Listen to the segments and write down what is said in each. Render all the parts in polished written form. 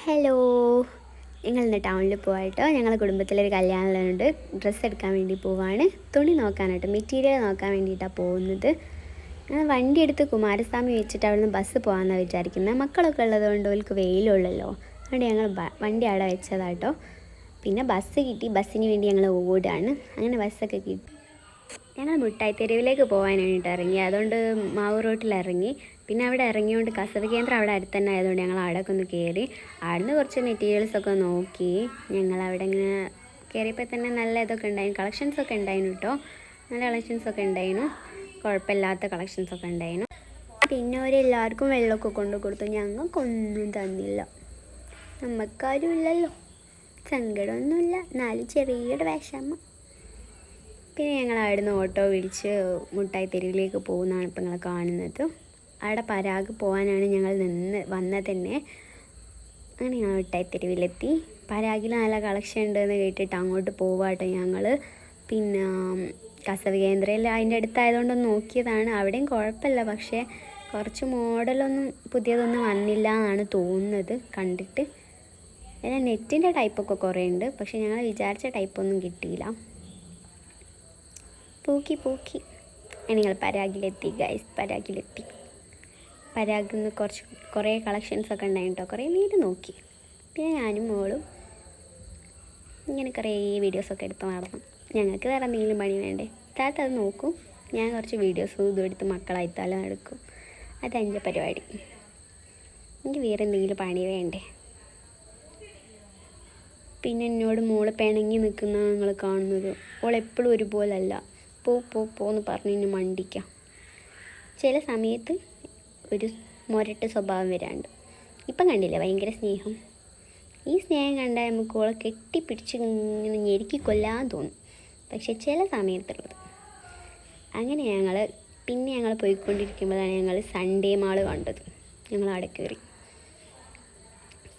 Hello, ഞങ്ങൾ ഇന്ന് ടൗണിൽ പോയിട്ടോ. ഞങ്ങളുടെ കുടുംബത്തിലൊരു കല്യാണമുണ്ട്. ഡ്രസ്സ് എടുക്കാൻ വേണ്ടി പോവാണ്. തുണി നോക്കാനായിട്ട്, മെറ്റീരിയൽ നോക്കാൻ വേണ്ടിയിട്ടാണ് പോകുന്നത്. ഞങ്ങൾ വണ്ടി എടുത്ത് കുമാരസ്വാമി വെച്ചിട്ട് അവിടെ നിന്ന് ബസ് പോകാമെന്നാണ് വിചാരിക്കുന്നത്. മക്കളൊക്കെ ഉള്ളതുകൊണ്ട് അവർക്ക് വെയിലുള്ളല്ലോ, അതുകൊണ്ട് ഞങ്ങൾ വണ്ടി അവിടെ വെച്ചതാട്ടോ. പിന്നെ ബസ് കിട്ടി. ബസ്സിന് വേണ്ടി ഞങ്ങൾ ഓടുകയാണ്. അങ്ങനെ ബസ്സൊക്കെ കിട്ടി. ഞങ്ങൾ മുട്ടായി തെരുവിലേക്ക് പോകാൻ വേണ്ടിയിട്ട് ഇറങ്ങി. അതുകൊണ്ട് മാവൂർ റോട്ടിൽ ഇറങ്ങി. പിന്നെ അവിടെ ഇറങ്ങിയോണ്ട് കസവ് കേന്ദ്രം അവിടെ അടുത്ത് തന്നെ ആയതുകൊണ്ട് ഞങ്ങൾ അവിടെയൊക്കെ ഒന്ന് കയറി. അവിടുന്ന് കുറച്ച് മെറ്റീരിയൽസൊക്കെ നോക്കി. ഞങ്ങൾ അവിടെ ഇങ്ങനെ കയറിയപ്പോൾ തന്നെ നല്ല ഇതൊക്കെ ഉണ്ടായിരുന്നു, കളക്ഷൻസൊക്കെ ഉണ്ടായിരുന്നു കേട്ടോ. നല്ല കളക്ഷൻസൊക്കെ ഉണ്ടായിരുന്നു, കുഴപ്പമില്ലാത്ത കളക്ഷൻസൊക്കെ ഉണ്ടായിരുന്നു. പിന്നെ അവരെല്ലാവർക്കും വെള്ളമൊക്കെ കൊണ്ടു കൊടുത്തു. ഞങ്ങൾക്കൊന്നും തന്നില്ല, നമുക്കാരും ഇല്ലല്ലോ, സങ്കടമൊന്നുമില്ല, എന്നാലും ചെറിയൊരു വിഷമം. പിന്നെ ഞങ്ങൾ അവിടുന്ന് ഓട്ടോ വിളിച്ച് മുട്ടായി തെരുവിലേക്ക് പോകുന്നതാണ് ഇപ്പം നിങ്ങൾ കാണുന്നത്. അവിടെ പരാഗ് പോകാനാണ് ഞങ്ങൾ വന്നത് തന്നെ. അങ്ങനെ ഞങ്ങൾ മുട്ടായി തെരുവിലെത്തി. പരാഗിൽ നല്ല കളക്ഷൻ ഉണ്ടെന്ന് കേട്ടിട്ട് അങ്ങോട്ട് പോവാട്ടോ ഞങ്ങൾ. പിന്നെ കസവ് കേന്ദ്രയിൽ അതിൻ്റെ അടുത്തായതുകൊണ്ടൊന്ന് നോക്കിയതാണ്. അവിടെയും കുഴപ്പമില്ല, പക്ഷേ കുറച്ച് മോഡലൊന്നും പുതിയതൊന്നും വന്നില്ല എന്നാണ് തോന്നുന്നത് കണ്ടിട്ട്. പിന്നെ നെറ്റിൻ്റെ ടൈപ്പൊക്കെ കുറേ ഉണ്ട്, പക്ഷേ ഞങ്ങൾ വിചാരിച്ച ടൈപ്പൊന്നും കിട്ടിയില്ല. പൂക്കി ഞങ്ങൾ പരാഗിലെത്തി ഗൈസ്. പരാഗിൽ നിന്ന് കുറേ കളക്ഷൻസൊക്കെ ഉണ്ടായിട്ടോ. കുറേ നേരം നോക്കി. പിന്നെ ഞാനും മോളും ഇങ്ങനെ കുറേ വീഡിയോസൊക്കെ എടുത്ത് നടന്നു. ഞങ്ങൾക്ക് വേറെ എന്തെങ്കിലും പണി വേണ്ടേ? താത്ത അത് നോക്കും, ഞാൻ കുറച്ച് വീഡിയോസും ഇതും എടുത്ത് മക്കളായിത്താലും എടുക്കും. അതെൻ്റെ പരിപാടി. എനിക്ക് വേറെ എന്തെങ്കിലും പണി വേണ്ടേ? പിന്നെ എന്നോട് മോള് പിണങ്ങി നിൽക്കുന്നതാണ് നിങ്ങൾ കാണുന്നത്. ഓളെപ്പോഴും ഒരുപോലല്ല. പോന്ന് പറഞ്ഞ് മണ്ടിക്കാം. ചില സമയത്ത് ഒരു മുരട്ട് സ്വഭാവം വരാണ്ട്. ഇപ്പം കണ്ടില്ലേ ഭയങ്കര സ്നേഹം. ഈ സ്നേഹം കണ്ടാൽ നമുക്ക് ഓളെ കെട്ടിപ്പിടിച്ച് ഇങ്ങനെ ഞെരുക്കി കൊല്ലാൻ തോന്നും. പക്ഷെ ചില സമയത്തുള്ളത് അങ്ങനെ. ഞങ്ങൾ പോയിക്കൊണ്ടിരിക്കുമ്പോഴാണ് ഞങ്ങൾ സൺഡേ മാൾ കണ്ടത്. ഞങ്ങൾ അവിടെ കയറി.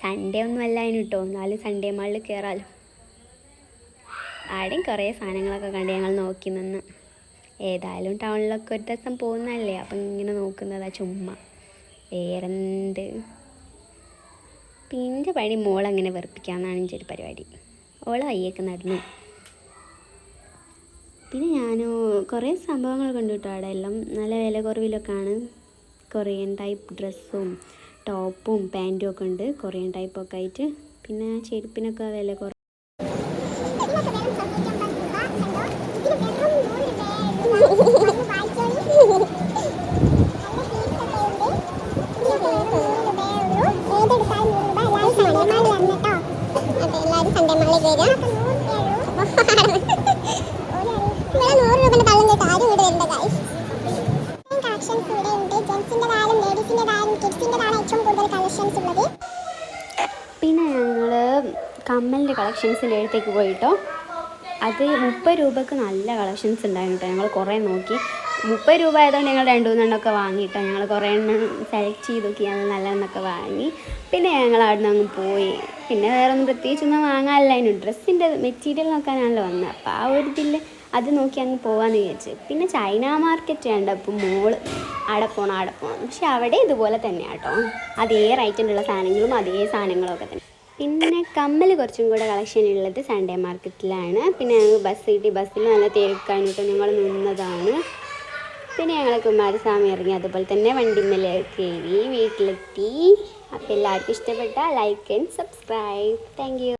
സൺഡേ ഒന്നും അല്ലായിരുന്നു കേട്ടോ, എന്നാലും സൺഡേ മാളിൽ കയറാമല്ലോ. ആടെയും കുറേ സാധനങ്ങളൊക്കെ കണ്ട് ഞങ്ങൾ നോക്കി നിന്ന്. ഏതായാലും ടൗണിലൊക്കെ ഒരു ദിവസം പോകുന്നതല്ലേ, അപ്പം ഇങ്ങനെ നോക്കുന്നതാ ചുമ്മാ, വേറെന്ത്. പിന്നെ പണി മോളങ്ങനെ വെറുപ്പിക്കാമെന്നാണ് എൻ്റെ ഒരു പരിപാടി. ഓളെ വയ്യൊക്കെ നടന്നു. പിന്നെ ഞാൻ കുറേ സംഭവങ്ങൾ കണ്ടു കേട്ടോ. അവിടെ എല്ലാം നല്ല വില കുറവിലൊക്കെയാണ്. കൊറിയൻ ടൈപ്പ് ഡ്രസ്സും ടോപ്പും പാൻറ്റും ഒക്കെ ഉണ്ട്, കൊറിയൻ ടൈപ്പൊക്കെ ആയിട്ട്. പിന്നെ ചെരുപ്പിനൊക്കെ വില കുറവ്. പിന്നെ ഞങ്ങൾ കമ്മലിൻ്റെ കളക്ഷൻസിൻ്റെ അടുത്തേക്ക് പോയിട്ടോ. അത് 30 രൂപക്ക് നല്ല കളക്ഷൻസ് ഉണ്ടായിരുന്നു കേട്ടോ. ഞങ്ങൾ കുറേ നോക്കി. 30 രൂപ ആയതുകൊണ്ട് ഞങ്ങൾ 2-3 വാങ്ങിയിട്ടോ. ഞങ്ങൾ കുറേ എണ്ണം സെലക്ട് ചെയ്ത് നോക്കി, അത് നല്ലതെന്നൊക്കെ വാങ്ങി. പിന്നെ ഞങ്ങൾ അവിടെ നിന്ന് അങ്ങ് പോയി. പിന്നെ വേറെ ഒന്നും പ്രത്യേകിച്ചൊന്നും വാങ്ങാനില്ലായിരുന്നു. ഡ്രസ്സിൻ്റെ മെറ്റീരിയൽ നോക്കാനാണല്ലോ വന്നത്. അപ്പോൾ ആ ഒരു ഇതിൽ അത് നോക്കി അങ്ങ് പോകാമെന്ന് വിചാരിച്ചു. പിന്നെ ചൈന മാർക്കറ്റ് കണ്ടപ്പോൾ മോള് അവിടെ പോകണം. പക്ഷെ അവിടെ ഇതുപോലെ തന്നെയാണ് കേട്ടോ, അതേ റേറ്റിലുള്ള സാധനങ്ങളും അതേ സാധനങ്ങളൊക്കെ തന്നെ. പിന്നെ കമ്മൽ കുറച്ചും കൂടെ കളക്ഷൻ ഉള്ളത് സൺഡേ മാർക്കറ്റിലാണ്. പിന്നെ ഞങ്ങൾ ബസ് കിട്ടി. ബസ്സിൽ നല്ല തിരക്കായിട്ട് ഞങ്ങൾ നിന്നതാണ്. പിന്നെ ഞങ്ങൾ കുമാരസ്വാമി ഇറങ്ങി. അതുപോലെ തന്നെ വണ്ടിമേൽ കയറി വീട്ടിലെത്തി. അപ്പോൾ എല്ലാവർക്കും ഇഷ്ടപ്പെട്ട like and subscribe. Thank you.